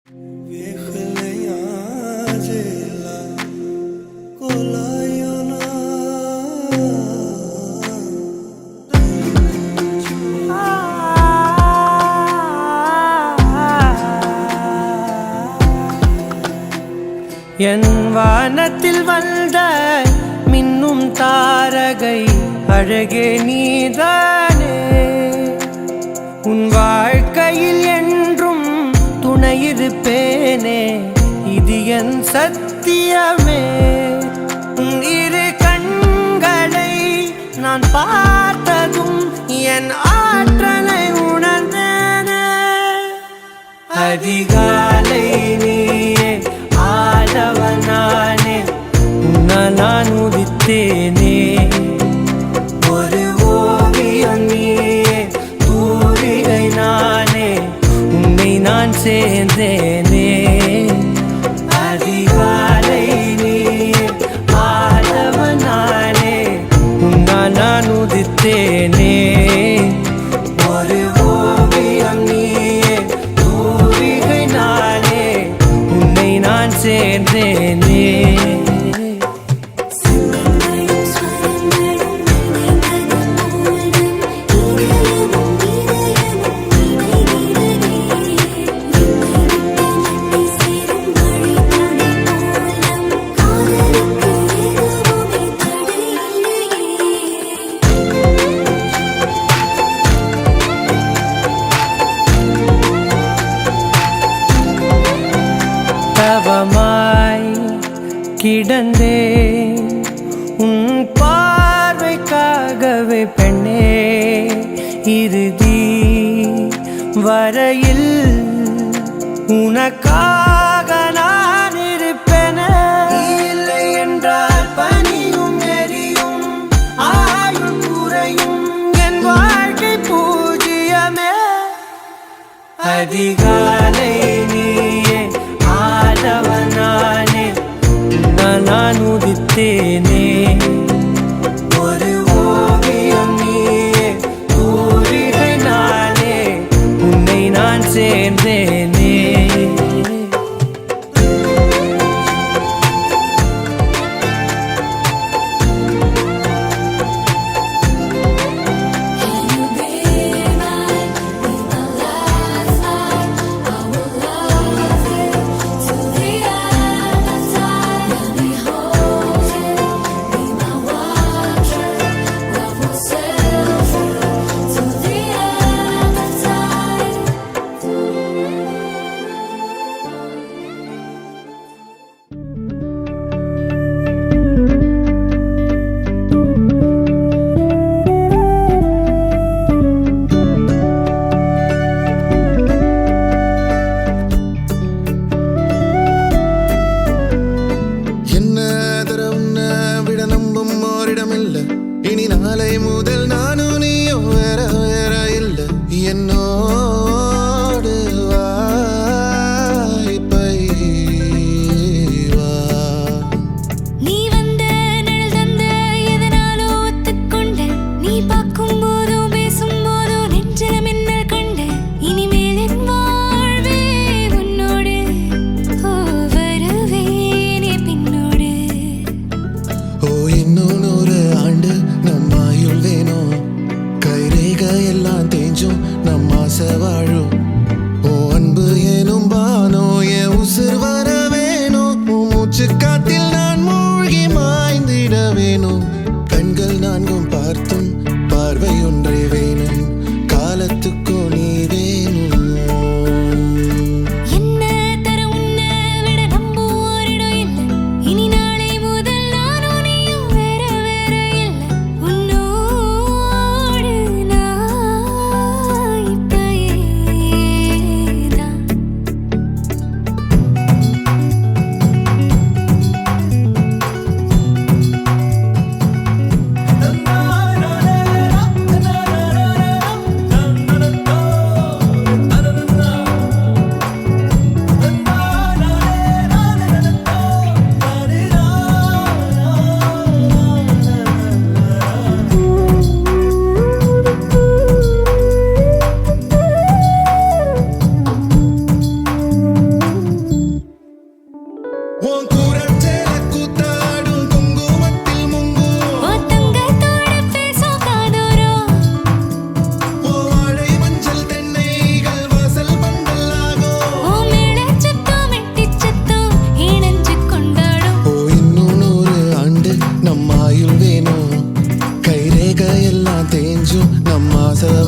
என் வானத்தில் வந்த மின்னும் தாரகை அழகே நீதானே. உன் வாழ்க்கையில் என்றும் துணையிருப்பேனே, இது என் சத்தியமே. உன் இரு கண்களை நான் பார்த்ததும் என் ஆற்றலை உணர்ந்தேனே. அதிகாலை நீயே ஆதவனானே, உன்னால் நான் உதித்தேனே. ஒரு ஓவியம் நீயே, தூரிகை நானே, உன்னை நான் சேர்ந்தேனே. அதிகாலை நீயே ஆதவனானே, உன்னால் நான் உதித்தேனே. ஒரு ஓவியம் நீயே, தூரிகை நானே, உன்னை நான் சேர்ந்தேனே. தவமாய் கிடந்தே உன் பார்வைக்காகவே பெண்ணே. இறுதி வரையில் உனக்காக நான் இருப்பேனே. இல்லை என்றால் பனியும் எரியும், ஆயுள் குறையும், என் வாழ்க்கை பூஜ்ஜியமே. அதிகாலை நீயே ஆதவனானே, நான் உதித்தேனே. ஒரு ஓவியம் நீயே, தூரிகை நானே, உன்னை நான் சேர்ந்தேனே. Can you be my last life?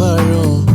வாழும்